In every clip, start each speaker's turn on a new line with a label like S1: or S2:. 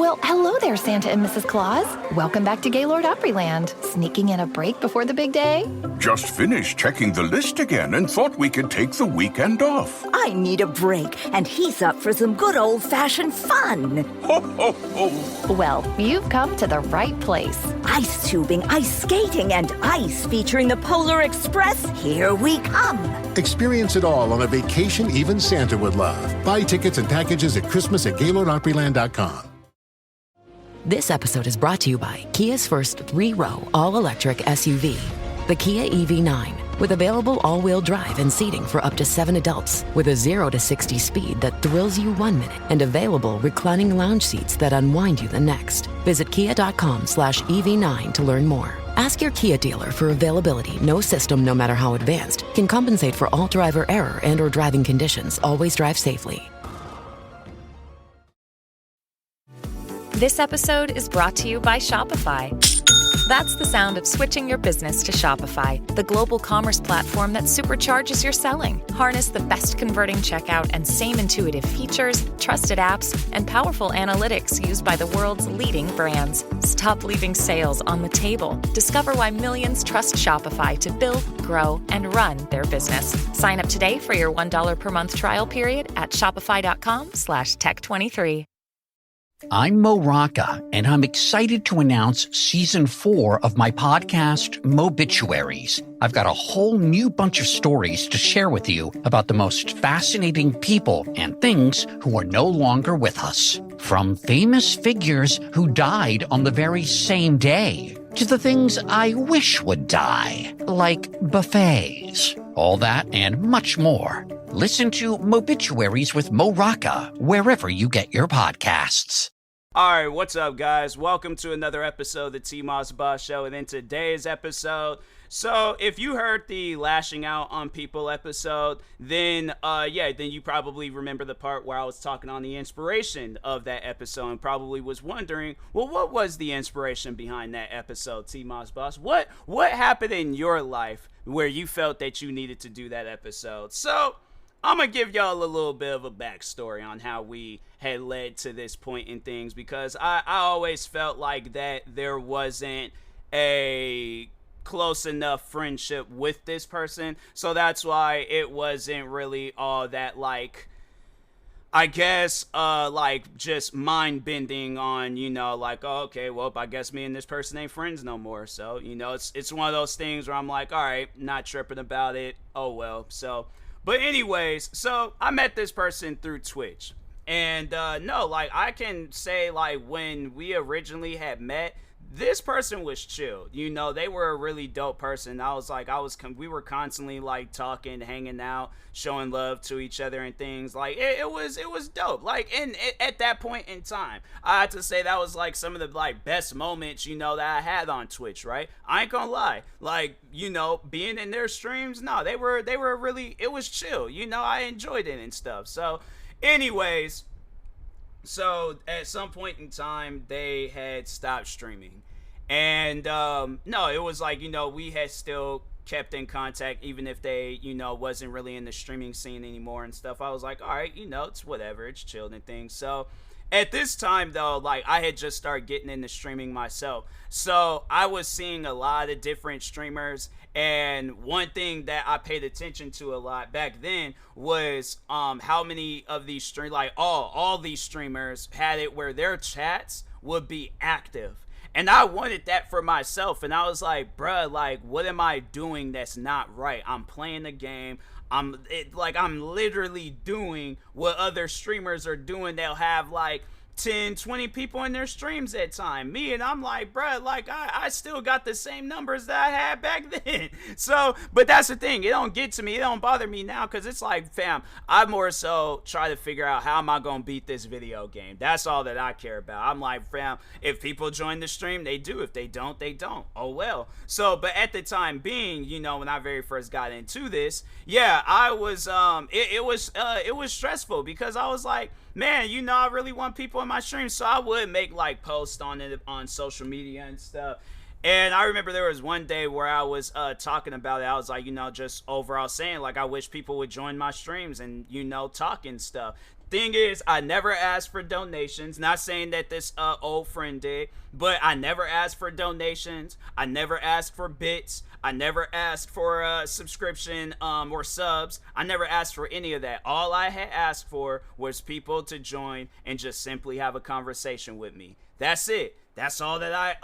S1: Well, hello there, Santa and Mrs. Claus. Welcome back to Gaylord Opryland. Sneaking in a break before the big day?
S2: Just finished checking the list again and thought we could take the weekend off.
S3: I need a break, and he's up for some good old-fashioned fun.
S2: Ho, ho, ho.
S1: Well, you've come to the right place.
S3: Ice tubing, ice skating, and ice featuring the Polar Express. Here we come.
S4: Experience it all on a vacation even Santa would love. Buy tickets and packages at Christmas at GaylordOpryland.com.
S5: This episode is brought to you by Kia's first 3-row all-electric SUV, the Kia EV9, with available all-wheel drive and seating for up to 7 adults, with a 0 to 60 speed that thrills you 1 minute, and available reclining lounge seats that unwind you the next. Visit kia.com/EV9 to learn more. Ask your Kia dealer for availability. No system, no matter how advanced, can compensate for all driver error and/or driving conditions. Always drive safely.
S6: This episode is brought to you by Shopify. That's the sound of switching your business to Shopify, the global commerce platform that supercharges your selling. Harness the best converting checkout and same intuitive features, trusted apps, and powerful analytics used by the world's leading brands. Stop leaving sales on the table. Discover why millions trust Shopify to build, grow, and run their business. Sign up today for your $1 per month trial period at shopify.com/tech23.
S7: I'm Mo Rocca, and I'm excited to announce Season 4 of my podcast, Mobituaries. I've got a whole new bunch of stories to share with you about the most fascinating people and things who are no longer with us. From famous figures who died on the very same day, to the things I wish would die, like buffets. All that and much more. Listen to Mobituaries with Mo Rocca wherever you get your podcasts.
S8: Alright, what's up, guys? Welcome to another episode of the TMossBoss Show. And in today's episode, so if you heard the lashing out on people episode, then you probably remember the part where I was talking on the inspiration of that episode and probably was wondering, well, what was the inspiration behind that episode, TMossBoss? What happened in your life where you felt that you needed to do that episode? So I'm going to give y'all a little bit of a backstory on how we had led to this point in things, because I always felt like that there wasn't a close enough friendship with this person. So that's why it wasn't really all that, like, I guess, just mind-bending on, like, oh, okay, well, I guess me and this person ain't friends no more. So, it's one of those things where I'm like, all right, not tripping about it. Oh, well. So, but anyways, so I met this person through Twitch. And, I can say, when we originally had met, this person was chill. They were a really dope person. We were constantly, talking, hanging out, showing love to each other and things. It was dope. And at that point in time, I had to say that was, some of the, best moments, that I had on Twitch, right? I ain't gonna lie. Being in their streams, no, they were really, it was chill. I enjoyed it and stuff. So, anyways, so at some point in time, they had stopped streaming. And, it was we had still kept in contact, even if they, wasn't really in the streaming scene anymore and stuff. I was like, all right, it's whatever, it's chilled and things. So at this time, though, I had just started getting into streaming myself. So I was seeing a lot of different streamers. And one thing that I paid attention to a lot back then was how many of these all these streamers had it where their chats would be active. And I wanted that for myself. And I was like, bruh, what am I doing that's not right? I'm playing the game. I'm literally doing what other streamers are doing. They'll have 10, 20 people in their streams at time. Me, and I'm like, bruh, I still got the same numbers that I had back then. So, but that's the thing. It don't get to me. It don't bother me now, because it's like, fam, I more so try to figure out how am I going to beat this video game. That's all that I care about. I'm like, fam, if people join the stream, they do. If they don't, they don't. Oh, well. So, but at the time being, when I very first got into this, yeah, I was, it was stressful, because I was like, man, I really want people in my stream. So I would make posts on it on social media and stuff. And I remember there was one day where I was talking about it. I was like, just overall saying I wish people would join my streams and talk and stuff. Thing is, I never asked for donations. Not saying that this old friend did, but I never asked for donations. I never asked for bits. I never asked for a subscription or subs. I never asked for any of that. All I had asked for was people to join and just simply have a conversation with me. That's it. That's all that I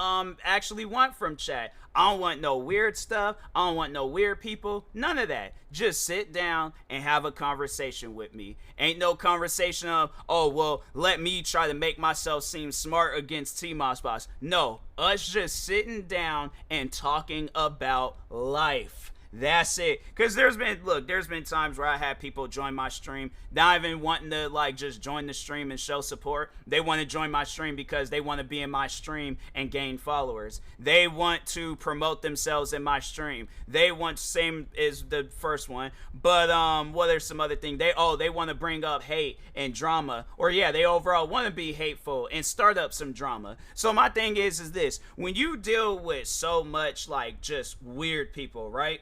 S8: actually want from chat. I don't want no weird stuff. I don't want no weird people. None of that. Just sit down and have a conversation with me. Ain't no conversation of, oh, well, let me try to make myself seem smart against TMossBoss. No, us just sitting down and talking about life. That's it. Because there's been times where I had people join my stream, not even wanting to like just join the stream and show support. They want to join my stream because they want to be in my stream and gain followers. They want to promote themselves in my stream. They want, same as the first one, but well, there's some other thing. They want to bring up hate and drama, or yeah, they overall want to be hateful and start up some drama. So my thing is this: when you deal with so much like just weird people, right?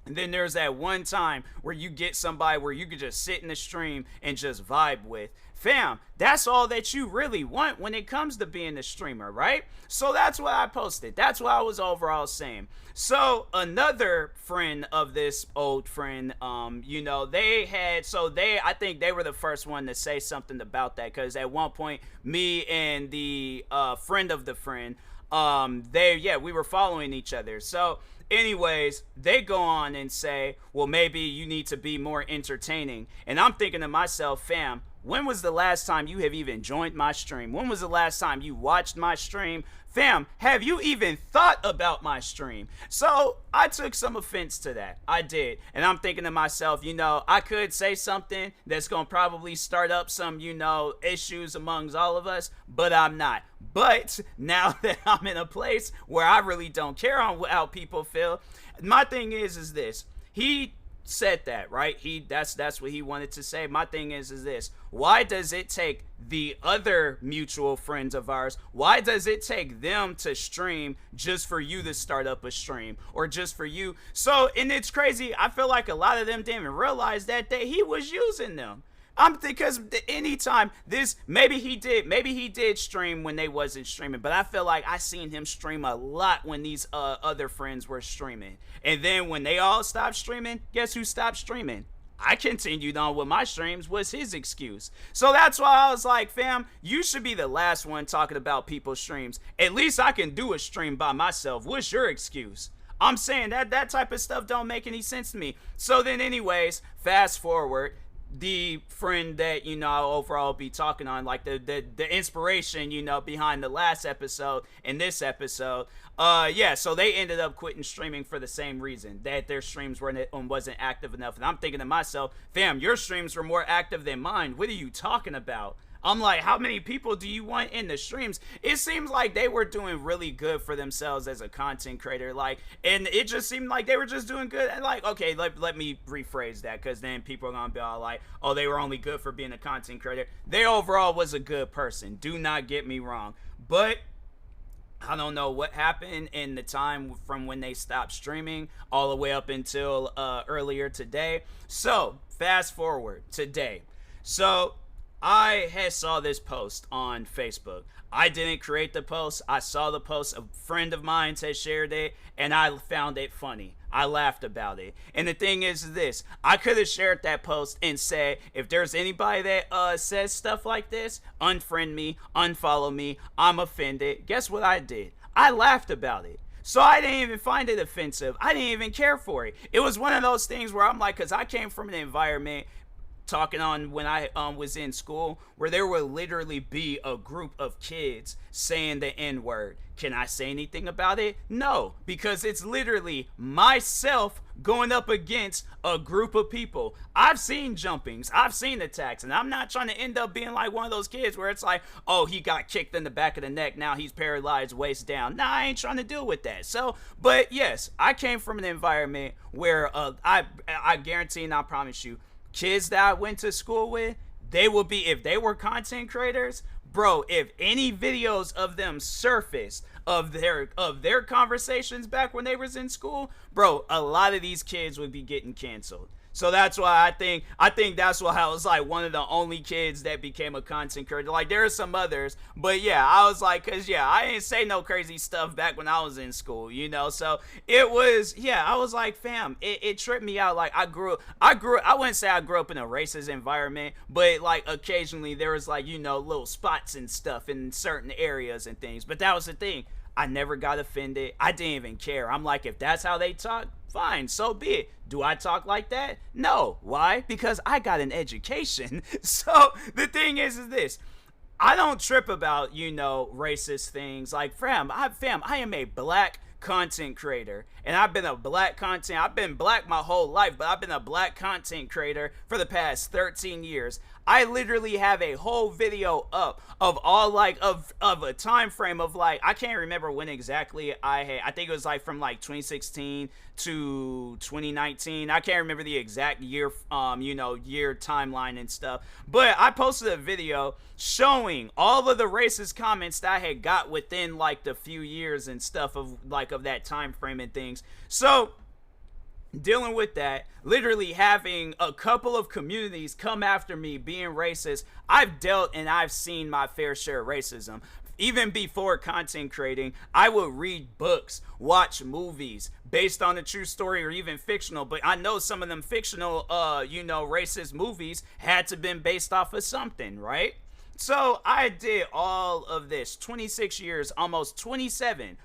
S8: And then there's that one time where you get somebody where you could just sit in the stream and just vibe with. Fam, that's all that you really want when it comes to being a streamer, right? So that's what I posted. That's what I was overall saying. So another friend of this old friend, I think they were the first one to say something about that, because at one point, me and the friend of the friend, we were following each other. So anyways, they go on and say, well, maybe you need to be more entertaining. And I'm thinking to myself, fam, when was the last time you have even joined my stream? When was the last time you watched my stream? Fam, have you even thought about my stream? So I took some offense to that. I did. And I'm thinking to myself, I could say something that's going to probably start up some, issues amongst all of us, but I'm not. But now that I'm in a place where I really don't care on how people feel, my thing is this. He said that, right? That's what he wanted to say. My thing is this: why does it take the other mutual friends of ours, why does it take them to stream just for you to start up a stream, or just for you? So, and it's crazy, I feel like a lot of them didn't even realize that he was using them. Because anytime maybe he did stream when they wasn't streaming, but I feel like I seen him stream a lot when these other friends were streaming. And then when they all stopped streaming, guess who stopped streaming? I continued on with my streams, was his excuse. So that's why I was like, fam, you should be the last one talking about people's streams. At least I can do a stream by myself. What's your excuse? I'm saying that type of stuff don't make any sense to me. So then anyways, fast forward, the friend that I'll overall be talking on, like the inspiration behind the last episode and this episode, so they ended up quitting streaming for the same reason, that their streams wasn't active enough. And I'm thinking to myself, fam, your streams were more active than mine. What are you talking about? I'm like, how many people do you want in the streams? It seems like they were doing really good for themselves as a content creator, and it just seemed like they were just doing good. And okay, let me rephrase that, because then people are gonna be all like, oh, they were only good for being a content creator. They overall was a good person, do not get me wrong, but I don't know what happened in the time from when they stopped streaming all the way up until earlier today. So fast forward today. So I had saw this post on Facebook. I didn't create the post. I saw the post. A friend of mine had shared it, and I found it funny. I laughed about it. And the thing is this: I could have shared that post and said, if there's anybody that says stuff like this, unfriend me, unfollow me, I'm offended. Guess what I did? I laughed about it. So I didn't even find it offensive. I didn't even care for it. It was one of those things where I'm like, because I came from an environment, talking on when I was in school, where there would literally be a group of kids saying the N-word. Can I say anything about it? No, because it's literally myself going up against a group of people. I've seen jumpings, I've seen attacks, and I'm not trying to end up being like one of those kids where it's like, oh, he got kicked in the back of the neck, now he's paralyzed waist down. Nah, I ain't trying to deal with that. So, but yes, I came from an environment where I guarantee and I promise you, kids that I went to school with, they will be, if they were content creators, bro, if any videos of them surfaced of their conversations back when they was in school, bro, a lot of these kids would be getting canceled. So that's why I think that's why I was like one of the only kids that became a content creator. Like there are some others, but yeah, I was like, cause yeah, I didn't say no crazy stuff back when I was in school, you know. So it was, yeah, I was like, fam, it tripped me out. Like I wouldn't say I grew up in a racist environment, but like occasionally there was like, you know, little spots and stuff in certain areas and things. But that was the thing. I never got offended. I didn't even care. I'm like, if that's how they talk, fine, so be it. Do I talk like that? No. Why? Because I got an education. So the thing is this. I don't trip about, you know, racist things. Like, fam, I am a black content creator. And I've been black my whole life, but I've been a black content creator for the past 13 years. I literally have a whole video up of all like of a time frame of like, I can't remember when exactly I think it was like from like 2016 to 2019. I can't remember the exact year, year timeline and stuff. But I posted a video showing all of the racist comments that I had got within like the few years and stuff of that time frame and things. So dealing with that, literally having a couple of communities come after me being racist, I've dealt and I've seen my fair share of racism. Even before content creating, I would read books, watch movies based on a true story or even fictional, but I know some of them fictional, racist movies had to been based off of something, right? So I did all of this, 26 years, almost 27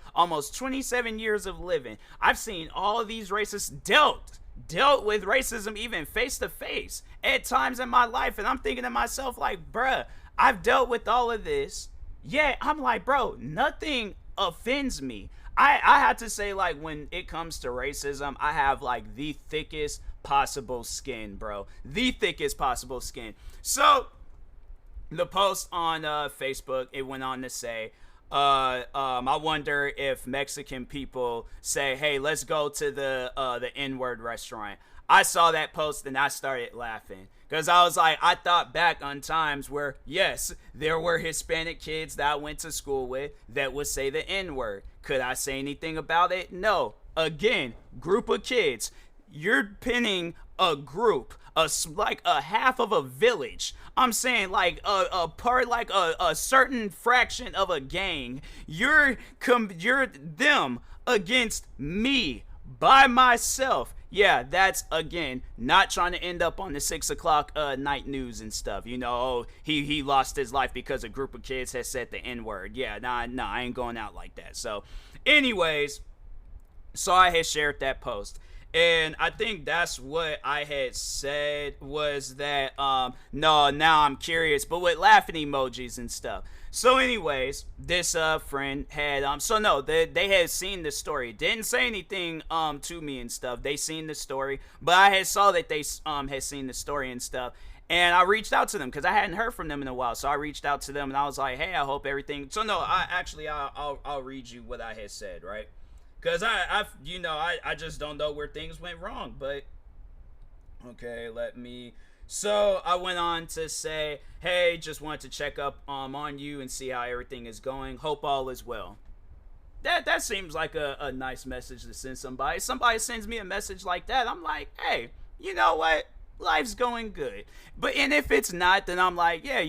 S8: years of living. I've seen all of these racists dealt with racism even face to face at times in my life. And I'm thinking to myself like, bruh, I've dealt with all of this. Yeah, I'm like, bro, nothing offends me. I had to say, like, when it comes to racism, I have like the thickest possible skin, bro. The thickest possible skin. So the post on Facebook, it went on to say, I wonder if Mexican people say, hey, let's go to the N-word restaurant. I saw that post and I started laughing because I was like, I thought back on times where, yes, there were Hispanic kids that I went to school with that would say the N-word. Could I say anything about it? No. Again, group of kids. You're pinning a group, like a half of a village. I'm saying like a part, like a certain fraction of a gang. You're them against me by myself. Yeah, that's, again, not trying to end up on the 6 o'clock night news and stuff. You know, oh, he lost his life because a group of kids has said the N-word. Yeah, nah, I ain't going out like that. So, anyways, so I had shared that post. And I think that's what I had said was that, no, now I'm curious, but with laughing emojis and stuff. So anyways, this friend had, they had seen the story. Didn't say anything to me and stuff. They seen the story, but I had saw that they had seen the story and stuff. And I reached out to them because I hadn't heard from them in a while. So I reached out to them and I was like, hey, I hope everything. So no, I'll read you what I had said, right? Because I just don't know where things went wrong. But, okay, So I went on to say, hey, just wanted to check up on you and see how everything is going. Hope all is well. That seems like a nice message to send somebody. Somebody sends me a message like that, I'm like, hey, you know what? Life's going good. And if it's not, then I'm like, yeah,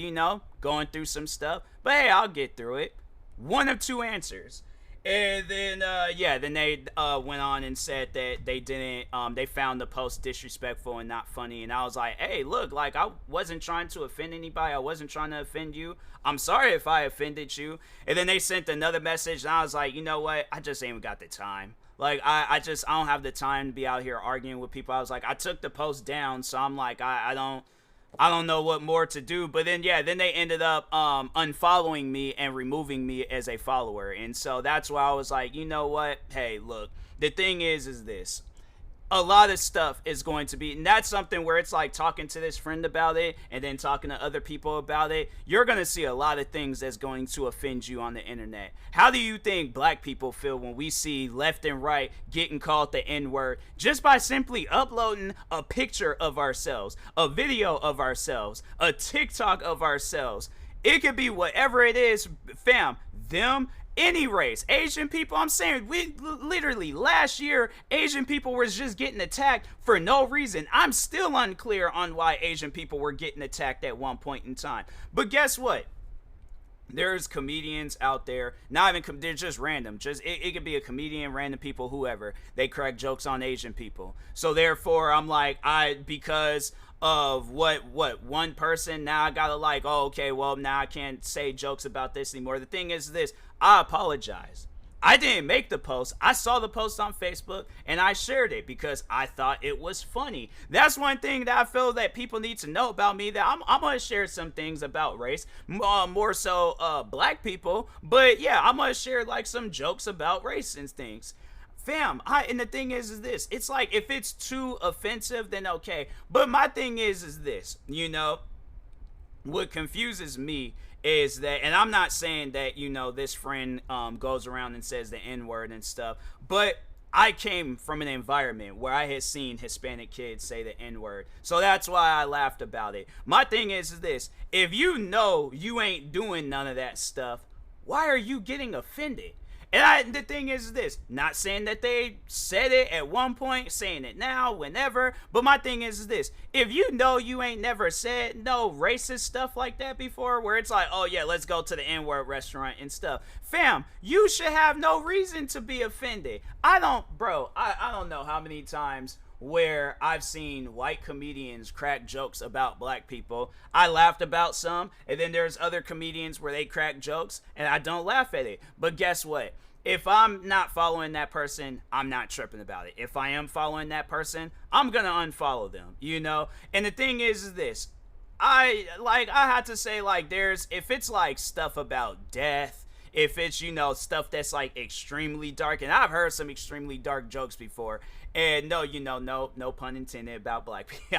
S8: going through some stuff. But hey, I'll get through it. One of two answers. And then, then they went on and said that they didn't, they found the post disrespectful and not funny. And I was like, hey, look, like, I wasn't trying to offend anybody. I wasn't trying to offend you. I'm sorry if I offended you. And then they sent another message, and I was like, you know what? I just ain't got the time. Like, I don't have the time to be out here arguing with people. I was like, I took the post down, so I'm like, I don't know what more to do. But then, then they ended up unfollowing me and removing me as a follower. And so that's why I was like, you know what? Hey, look, the thing is this. A lot of stuff is going to be, and that's something where it's like talking to this friend about it and then talking to other people about it. You're going to see a lot of things that's going to offend you on the internet. How do you think black people feel when we see left and right getting called the N-word just by simply uploading a picture of ourselves, a video of ourselves, a TikTok of ourselves? It could be whatever it is, fam. them, any race, Asian people. I'm saying, we literally last year, Asian people were just getting attacked for no reason. I'm still unclear on why Asian people were getting attacked at one point in time. But guess what? There's comedians out there, not even they're just random. Just it could be a comedian, random people, whoever. They crack jokes on Asian people. So therefore, I'm like, because of what one person, now I gotta like, oh, okay, well, now I can't say jokes about this anymore. The thing is this, I apologize. I didn't make the post. I saw the post on Facebook and I shared it because I thought it was funny. That's one thing that I feel that people need to know about me, that I'm going to share some things about race, more so black people. But yeah, I'm going to share like some jokes about race and things. Fam, and the thing is this, it's like if it's too offensive, then okay. But my thing is this, you know, what confuses me is that, and I'm not saying that, you know, this friend goes around and says the N-word and stuff, but I came from an environment where I had seen Hispanic kids say the N-word, so that's why I laughed about it. My thing is this, if you know you ain't doing none of that stuff, why are you getting offended? And the thing is this, not saying that they said it at one point, saying it now, whenever, but my thing is this, if you know you ain't never said no racist stuff like that before, where it's like, oh yeah, let's go to the N-word restaurant and stuff, fam, you should have no reason to be offended. I don't know how many times where I've seen white comedians crack jokes about black people. I laughed about some, and then there's other comedians where they crack jokes, and I don't laugh at it. But guess what? If I'm not following that person, I'm not tripping about it. If I am following that person, I'm gonna unfollow them, you know? And the thing is this, I had to say, like, if it's like stuff about death, if it's, you know, stuff that's like extremely dark, and I've heard some extremely dark jokes before, and no, you know, no pun intended about black people.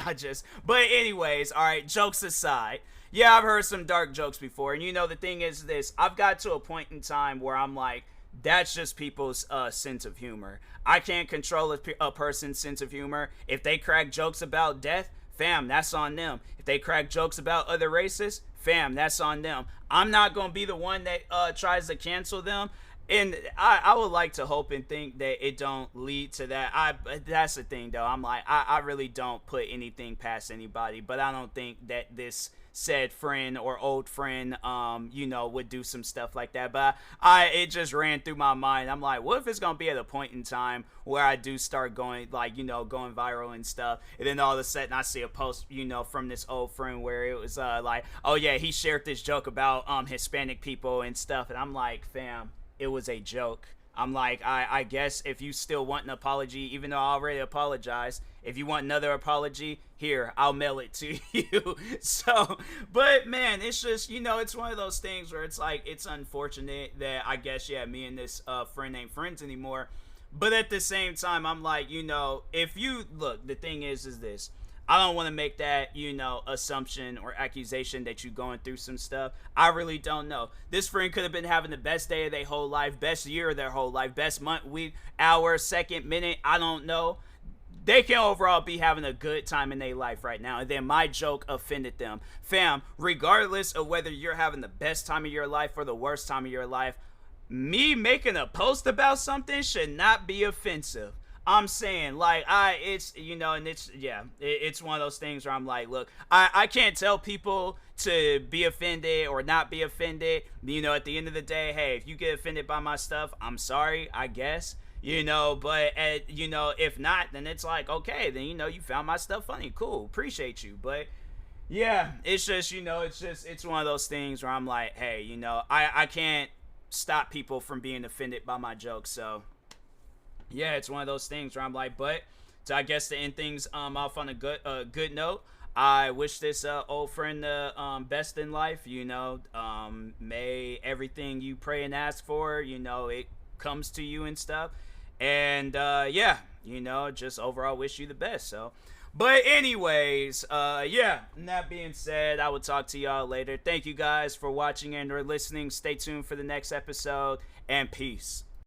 S8: But anyways, all right, jokes aside, yeah, I've heard some dark jokes before, and you know, the thing is this, I've got to a point in time where I'm like, that's just people's sense of humor. I can't control a person's sense of humor. If they crack jokes about death, fam, that's on them. If they crack jokes about other races, fam, that's on them. I'm not going to be the one that tries to cancel them. And I would like to hope and think that it don't lead to that. That's the thing, though. I'm like, I really don't put anything past anybody, but I don't think that this said friend or old friend, you know, would do some stuff like that. But it just ran through my mind. I'm like, what if it's gonna be at a point in time where I do start going, like, you know, going viral and stuff, and then all of a sudden I see a post, you know, from this old friend where it was like, oh yeah, he shared this joke about Hispanic people and stuff, and I'm like, fam, it was a joke. I'm like, I guess if you still want an apology, even though I already apologized, if you want another apology, here, I'll mail it to you. So, but man, it's just, you know, it's one of those things where it's like, it's unfortunate that I guess, yeah, me and this friend ain't friends anymore. But at the same time, I'm like, you know, if you, look, the thing is this, I don't want to make that, you know, assumption or accusation that you're going through some stuff. I really don't know. This friend could have been having the best day of their whole life, best year of their whole life, best month, week, hour, second, minute, I don't know. They can overall be having a good time in their life right now, and then my joke offended them. Fam, regardless of whether you're having the best time of your life or the worst time of your life, me making a post about something should not be offensive. I'm saying, like, it's, you know, and it's, yeah, it's one of those things where I'm like, look, I can't tell people to be offended or not be offended. You know, at the end of the day, hey, if you get offended by my stuff, I'm sorry, I guess, you know, but, you know, if not, then it's like, okay, then, you know, you found my stuff funny, cool, appreciate you, but, yeah, it's just, you know, it's one of those things where I'm like, hey, you know, I can't stop people from being offended by my jokes, so yeah, it's one of those things where I'm like, but so I guess to end things off on a good note, I wish this old friend the best in life. You know, may everything you pray and ask for, you know, it comes to you and stuff. And yeah, you know, just overall wish you the best. So, but anyways, yeah, and that being said, I will talk to y'all later. Thank you guys for watching and or listening. Stay tuned for the next episode, and peace.